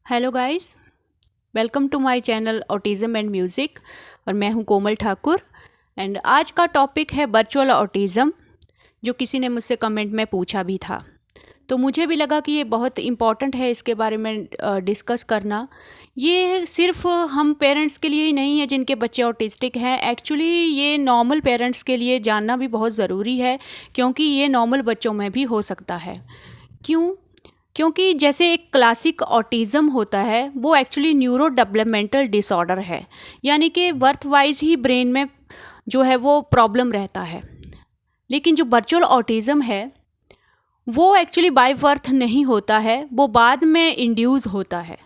Hello guys, welcome to my channel autism and music. और मैं हूं कोमल ठाकुर। एंड आज का टॉपिक है वर्चुअल ऑटिज़म, जो किसी ने मुझसे कमेंट में पूछा भी था। तो मुझे भी लगा कि ये बहुत इम्पॉर्टेंट है इसके बारे में डिस्कस करना। ये सिर्फ हम पेरेंट्स के लिए ही नहीं है जिनके बच्चे ऑटिस्टिक हैं। एक्चुअली ये नॉर्मल पेरेंट्स के लिए जानना भी बहुत ज़रूरी है, क्योंकि ये नॉर्मल बच्चों में भी हो सकता है। क्यों? क्योंकि जैसे एक क्लासिक ऑटिज़म होता है, वो एक्चुअली न्यूरो डेवलपमेंटल डिसऑर्डर है, यानी कि बर्थ वाइज ही ब्रेन में जो है वो प्रॉब्लम रहता है। लेकिन जो वर्चुअल ऑटिज़म है वो एक्चुअली बाय बर्थ नहीं होता है, वो बाद में इंड्यूस होता है।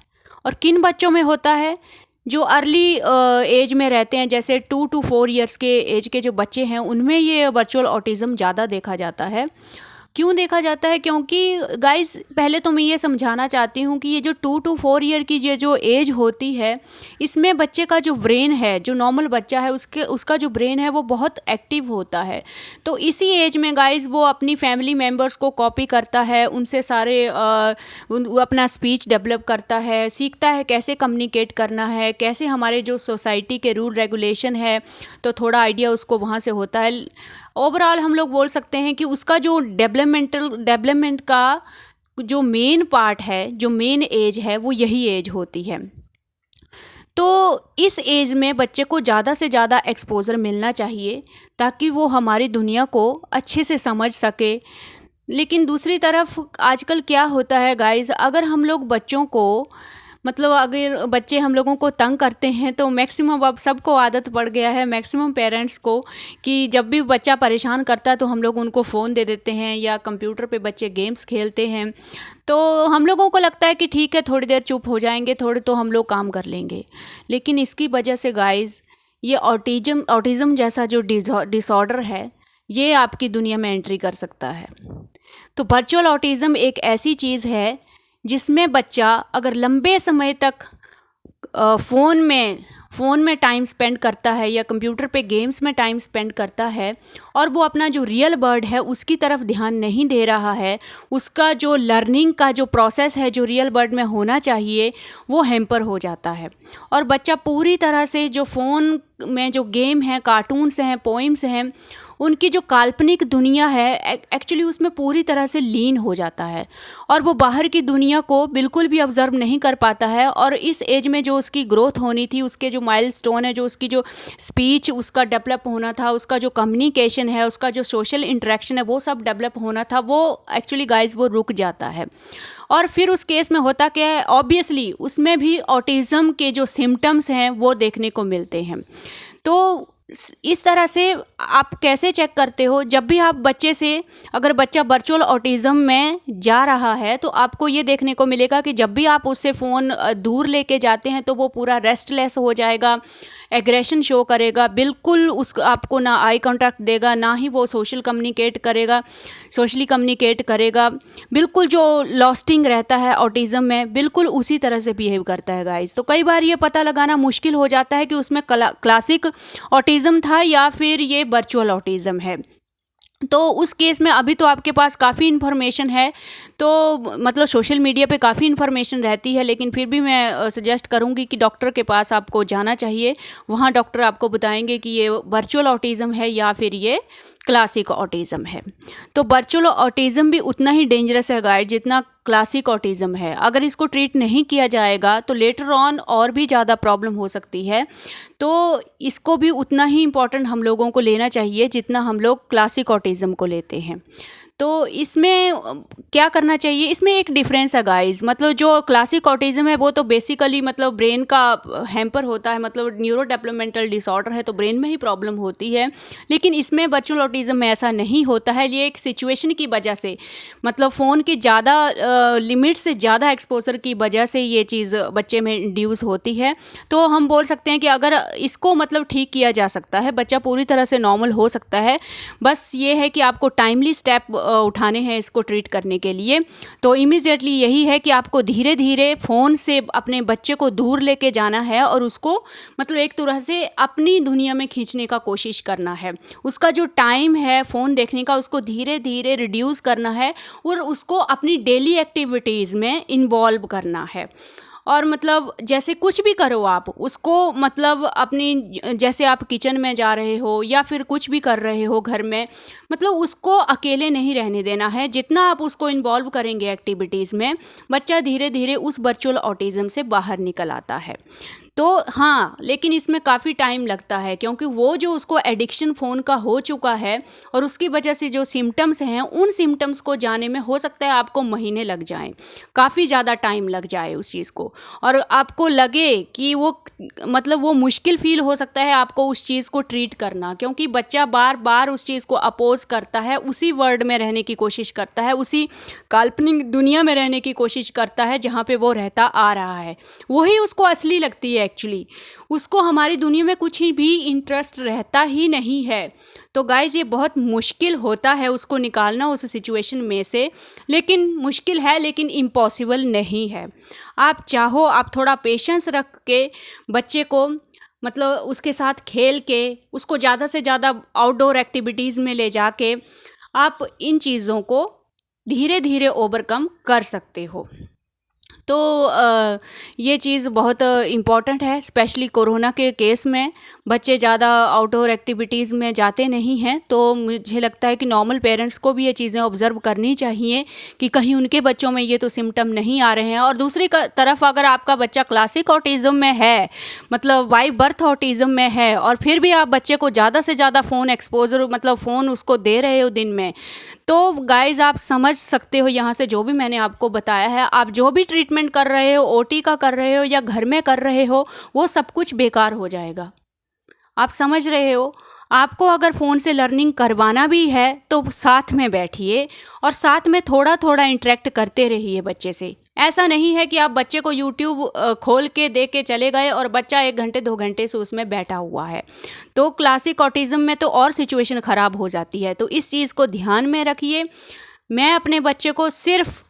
और किन बच्चों में होता है? जो अर्ली एज में रहते हैं, जैसे 2 to 4 ईयर्स के एज के जो बच्चे हैं, उनमें ये वर्चुअल ऑटिज़म ज़्यादा देखा जाता है। क्यों देखा जाता है? क्योंकि गाइस, पहले तो मैं ये समझाना चाहती हूँ कि ये जो 2 to 4 ईयर की ये जो एज होती है, इसमें बच्चे का जो ब्रेन है, जो नॉर्मल बच्चा है उसका जो ब्रेन है वो बहुत एक्टिव होता है। तो इसी एज में गाइस वो अपनी फैमिली मेम्बर्स को कॉपी करता है, उनसे सारे वो अपना स्पीच डेवलप करता है, सीखता है कैसे कम्युनिकेट करना है, कैसे हमारे जो सोसाइटी के रूल रेगुलेशन है, तो थोड़ा आइडिया उसको वहाँ से होता है। ओवरऑल हम लोग बोल सकते हैं कि उसका जो डेवलपमेंट का जो मेन पार्ट है, जो मेन एज है, वो यही एज होती है। तो इस एज में बच्चे को ज़्यादा से ज़्यादा एक्सपोज़र मिलना चाहिए, ताकि वो हमारी दुनिया को अच्छे से समझ सके। लेकिन दूसरी तरफ आजकल क्या होता है गाइस, अगर हम लोग बच्चों को अगर बच्चे हम लोगों को तंग करते हैं, तो मैक्सिमम अब सबको आदत पड़ गया है, मैक्सिमम पेरेंट्स को, कि जब भी बच्चा परेशान करता है तो हम लोग उनको फ़ोन दे देते हैं, या कंप्यूटर पे बच्चे गेम्स खेलते हैं। तो हम लोगों को लगता है कि ठीक है, थोड़ी देर चुप हो जाएंगे, थोड़े तो हम लोग काम कर लेंगे। लेकिन इसकी वजह से गाइस, ये ऑटिज़म जैसा जो डिसऑर्डर है, ये आपकी दुनिया में एंट्री कर सकता है। तो वर्चुअल ऑटिज़म एक ऐसी चीज़ है जिसमें बच्चा अगर लंबे समय तक फ़ोन में टाइम स्पेंड करता है, या कंप्यूटर पे गेम्स में टाइम स्पेंड करता है, और वो अपना जो रियल वर्ल्ड है उसकी तरफ ध्यान नहीं दे रहा है, उसका जो लर्निंग का जो प्रोसेस है जो रियल वर्ल्ड में होना चाहिए, वो हैम्पर हो जाता है। और बच्चा पूरी तरह से जो फ़ोन में जो गेम हैं, कार्टून्स हैं, पोइम्स हैं, उनकी जो काल्पनिक दुनिया है, एक्चुअली उसमें पूरी तरह से लीन हो जाता है, और वो बाहर की दुनिया को बिल्कुल भी ऑब्ज़र्व नहीं कर पाता है। और इस एज में जो उसकी ग्रोथ होनी थी, उसके जो माइलस्टोन है, जो उसकी जो स्पीच उसका डेवलप होना था, उसका जो कम्युनिकेशन है, उसका जो सोशल इंटरेक्शन है, वो सब डेवलप होना था, वो एक्चुअली गाइस वो रुक जाता है। और फिर उस केस में होता क्या है, ऑब्वियसली उसमें भी ऑटिज़म के जो सिम्टम्स हैं वो देखने को मिलते हैं। तो इस तरह से आप कैसे चेक करते हो? जब भी आप बच्चे से, अगर बच्चा वर्चुअल ऑटिज़म में जा रहा है, तो आपको ये देखने को मिलेगा कि जब भी आप उससे फ़ोन दूर लेके जाते हैं, तो वो पूरा रेस्टलेस हो जाएगा, एग्रेशन शो करेगा, बिल्कुल उस आपको ना आई कांटेक्ट देगा, ना ही वो सोशली कम्युनिकेट करेगा। बिल्कुल जो लॉस्टिंग रहता है ऑटिज़म में, बिल्कुल उसी तरह से बिहेव करता है गाइस। तो कई बार ये पता लगाना मुश्किल हो जाता है कि उसमें क्लासिक ऑटिज़म था या फिर ये वर्चुअल ऑटिज़म है। तो उस केस में अभी तो आपके पास काफ़ी इन्फॉर्मेशन है, तो सोशल मीडिया पे काफ़ी इन्फॉर्मेशन रहती है, लेकिन फिर भी मैं सजेस्ट करूँगी कि डॉक्टर के पास आपको जाना चाहिए। वहाँ डॉक्टर आपको बताएंगे कि ये वर्चुअल ऑटिज़म है या फिर ये क्लासिक ऑटिज़म है। तो वर्चुअल ऑटिज़म भी उतना ही डेंजरस है गाइस, जितना क्लासिक ऑटिज़म है। अगर इसको ट्रीट नहीं किया जाएगा तो लेटर ऑन और भी ज़्यादा प्रॉब्लम हो सकती है। तो इसको भी उतना ही इम्पॉर्टेंट हम लोगों को लेना चाहिए जितना हम लोग क्लासिक ऑटिज़म को लेते हैं। तो इसमें क्या करना चाहिए? इसमें एक डिफरेंस है गाइस, जो क्लासिक ऑटिज़म है वो तो बेसिकली ब्रेन का हैम्पर होता है, न्यूरो डेवलपमेंटल डिसऑर्डर है, तो ब्रेन में ही प्रॉब्लम होती है। लेकिन इसमें वर्चुअल ऑटिज़म में ऐसा नहीं होता है। ये एक सिचुएशन की वजह से, फ़ोन की ज़्यादा लिमिट से ज़्यादा एक्सपोजर की वजह से ये चीज़ बच्चे में इंड्यूस होती है। तो हम बोल सकते हैं कि अगर इसको ठीक किया जा सकता है, बच्चा पूरी तरह से नॉर्मल हो सकता है। बस ये है कि आपको टाइमली स्टेप उठाने हैं इसको ट्रीट करने के लिए। तो इमीडिएटली यही है कि आपको धीरे धीरे फ़ोन से अपने बच्चे को दूर लेके जाना है, और उसको एक तरह से अपनी दुनिया में खींचने का कोशिश करना है। उसका जो टाइम है फ़ोन देखने का, उसको धीरे धीरे रिड्यूस करना है, और उसको अपनी डेली एक्टिविटीज़ में इन्वॉल्व करना है। और मतलब जैसे कुछ भी करो आप उसको, मतलब अपनी जैसे आप किचन में जा रहे हो या फिर कुछ भी कर रहे हो घर में, मतलब उसको अकेले नहीं रहने देना है। जितना आप उसको इन्वॉल्व करेंगे एक्टिविटीज़ में, बच्चा धीरे धीरे उस वर्चुअल ऑटिज़म से बाहर निकल आता है। तो हाँ, लेकिन इसमें काफ़ी टाइम लगता है, क्योंकि वो जो उसको एडिक्शन फ़ोन का हो चुका है और उसकी वजह से जो सिम्टम्स हैं, उन सिम्टम्स को जाने में हो सकता है आपको महीने लग जाएं, काफ़ी ज़्यादा टाइम लग जाए उस चीज़ को, और आपको लगे कि वो मतलब वो मुश्किल फील हो सकता है आपको उस चीज़ को ट्रीट करना, क्योंकि बच्चा बार बार उस चीज़ को अपोज करता है, उसी वर्ल्ड में रहने की कोशिश करता है, उसी काल्पनिक दुनिया में रहने की कोशिश करता है जहाँ पे वो रहता आ रहा है, वही उसको असली लगती है एक्चुअली। उसको हमारी दुनिया में कुछ ही भी इंटरेस्ट रहता ही नहीं है। तो गाइज़, ये बहुत मुश्किल होता है उसको निकालना उस सिचुएशन में से, लेकिन मुश्किल है, लेकिन इम्पॉसिबल नहीं है। आप चाहो, आप थोड़ा पेशेंस रख के बच्चे को, मतलब उसके साथ खेल के, उसको ज़्यादा से ज़्यादा आउटडोर एक्टिविटीज़ में ले जाके आप इन चीज़ों को धीरे धीरे ओवरकम कर सकते हो। तो ये चीज़ बहुत इम्पॉर्टेंट है, स्पेशली कोरोना के केस में बच्चे ज़्यादा आउटडोर एक्टिविटीज़ में जाते नहीं हैं, तो मुझे लगता है कि नॉर्मल पेरेंट्स को भी ये चीज़ें ऑब्ज़र्व करनी चाहिए कि कहीं उनके बच्चों में ये तो सिम्टम नहीं आ रहे हैं। और दूसरी तरफ अगर आपका बच्चा क्लासिक ऑटिज़म में है, मतलब बाय बर्थ ऑटिज़म में है, और फिर भी आप बच्चे को ज़्यादा से ज़्यादा फ़ोन एक्सपोजर, मतलब फ़ोन उसको दे रहे हो दिन में, तो गाइज़ आप समझ सकते हो यहाँ से जो भी मैंने आपको बताया है, आप जो भी ट्रीटमेंट कर रहे हो, ओटी का कर रहे हो या घर में कर रहे हो, वो सब कुछ बेकार हो जाएगा। आप समझ रहे हो? आपको अगर फ़ोन से लर्निंग करवाना भी है तो साथ में बैठिए और साथ में थोड़ा थोड़ा इंटरेक्ट करते रहिए बच्चे से। ऐसा नहीं है कि आप बच्चे को यूट्यूब खोल के दे के चले गए और बच्चा 1 घंटे 2 घंटे से उसमें बैठा हुआ है, तो क्लासिक ऑटिज़म में तो और सिचुएशन ख़राब हो जाती है। तो इस चीज़ को ध्यान में रखिए। मैं अपने बच्चे को सिर्फ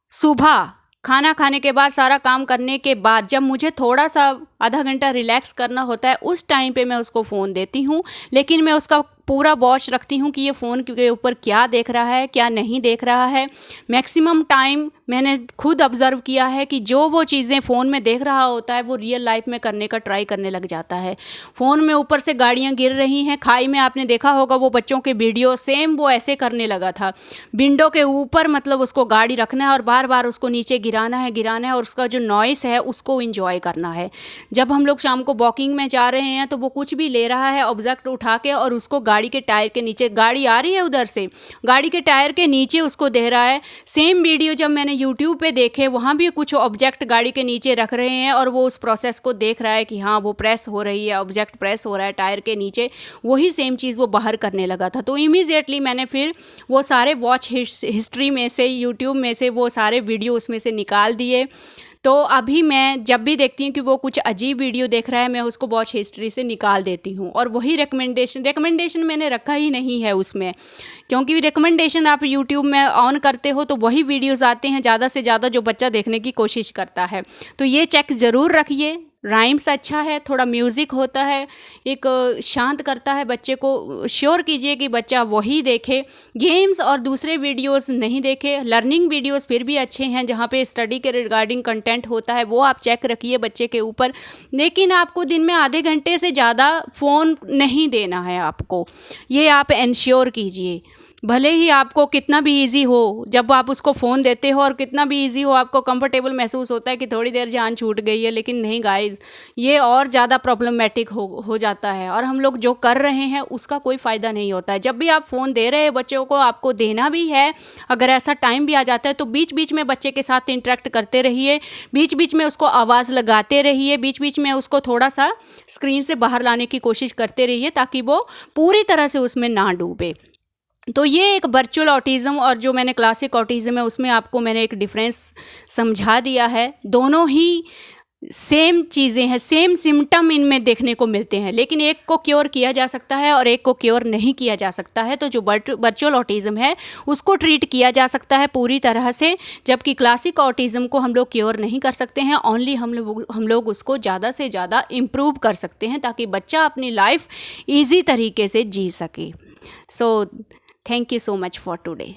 सुबह खाना खाने के बाद, सारा काम करने के बाद, जब मुझे थोड़ा सा आधा घंटा रिलैक्स करना होता है, उस टाइम पे मैं उसको फ़ोन देती हूँ। लेकिन मैं उसका पूरा वॉच रखती हूँ कि ये फ़ोन के ऊपर क्या देख रहा है, क्या नहीं देख रहा है। मैक्सिमम टाइम मैंने खुद ऑब्ज़र्व किया है कि जो वो चीज़ें फ़ोन में देख रहा होता है वो रियल लाइफ में करने का ट्राई करने लग जाता है। फ़ोन में ऊपर से गाड़ियाँ गिर रही हैं, खाई में आपने देखा होगा वो बच्चों के वीडियो, सेम वो ऐसे करने लगा था। विंडो के ऊपर मतलब उसको गाड़ी रखना है और बार बार उसको नीचे गिराना है और उसका जो नॉइस है उसको इंजॉय करना है। जब हम लोग शाम को वॉकिंग में जा रहे हैं तो वो कुछ भी ले रहा है ऑब्जेक्ट उठा के और उसको गाड़ी के टायर के नीचे, गाड़ी आ रही है उधर से, गाड़ी के टायर के नीचे उसको दे रहा है। सेम वीडियो जब मैंने यूट्यूब पे देखे, वहाँ भी कुछ ऑब्जेक्ट गाड़ी के नीचे रख रहे हैं और वो उस प्रोसेस को देख रहा है कि हाँ वो प्रेस हो रही है, ऑब्जेक्ट प्रेस हो रहा है टायर के नीचे। वही सेम चीज़ वो बाहर करने लगा था। तो इमीडिएटली मैंने फिर वो सारे वॉच हिस्ट्री में से, यूट्यूब में से वो सारे वीडियो उसमें से निकाल दिए। तो अभी मैं जब भी देखती हूँ कि वो कुछ अजीब वीडियो देख रहा है, मैं उसको वॉच हिस्ट्री से निकाल देती हूँ और वही रिकमेंडेशन मैंने रखा ही नहीं है उसमें, क्योंकि रिकमेंडेशन आप यूट्यूब में ऑन करते हो तो वही वीडियोस आते हैं ज़्यादा से ज़्यादा जो बच्चा देखने की कोशिश करता है। तो ये चेक ज़रूर रखिए। राइम्स अच्छा है, थोड़ा म्यूज़िक होता है, एक शांत करता है बच्चे को। श्योर कीजिए कि बच्चा वही देखे, गेम्स और दूसरे वीडियोस नहीं देखे। लर्निंग वीडियोस फिर भी अच्छे हैं जहाँ पे स्टडी के रिगार्डिंग कंटेंट होता है, वो आप चेक रखिए बच्चे के ऊपर। लेकिन आपको दिन में आधे घंटे से ज़्यादा फ़ोन नहीं देना है आपको, ये आप इंश्योर कीजिए। भले ही आपको कितना भी इजी हो, जब आप उसको फ़ोन देते हो और कितना भी इजी हो, आपको कंफर्टेबल महसूस होता है कि थोड़ी देर जान छूट गई है, लेकिन नहीं गाइस, ये और ज़्यादा प्रॉब्लमेटिक हो जाता है और हम लोग जो कर रहे हैं उसका कोई फ़ायदा नहीं होता है। जब भी आप फ़ोन दे रहे हैं बच्चों को, आपको देना भी है, अगर ऐसा टाइम भी आ जाता है तो बीच बीच में बच्चे के साथ इंटरेक्ट करते रहिए, बीच बीच में उसको आवाज़ लगाते रहिए, बीच बीच में उसको थोड़ा सा स्क्रीन से बाहर लाने की कोशिश करते रहिए ताकि वो पूरी तरह से उसमें ना डूबे। तो ये एक वर्चुअल ऑटिज़म और जो मैंने क्लासिक ऑटिज़म है उसमें आपको मैंने एक डिफरेंस समझा दिया है। दोनों ही सेम चीज़ें हैं, सेम सिम्टम इनमें देखने को मिलते हैं, लेकिन एक को क्योर किया जा सकता है और एक को क्योर नहीं किया जा सकता है। तो जो वर्चुअल ऑटिज़म है उसको ट्रीट किया जा सकता है पूरी तरह से, जबकि क्लासिक ऑटिज़म को हम लोग क्योर नहीं कर सकते हैं। ओनली हम लोग उसको ज़्यादा से ज़्यादा इम्प्रूव कर सकते हैं ताकि बच्चा अपनी लाइफ ईजी तरीके से जी सके। सो thank you so much for today.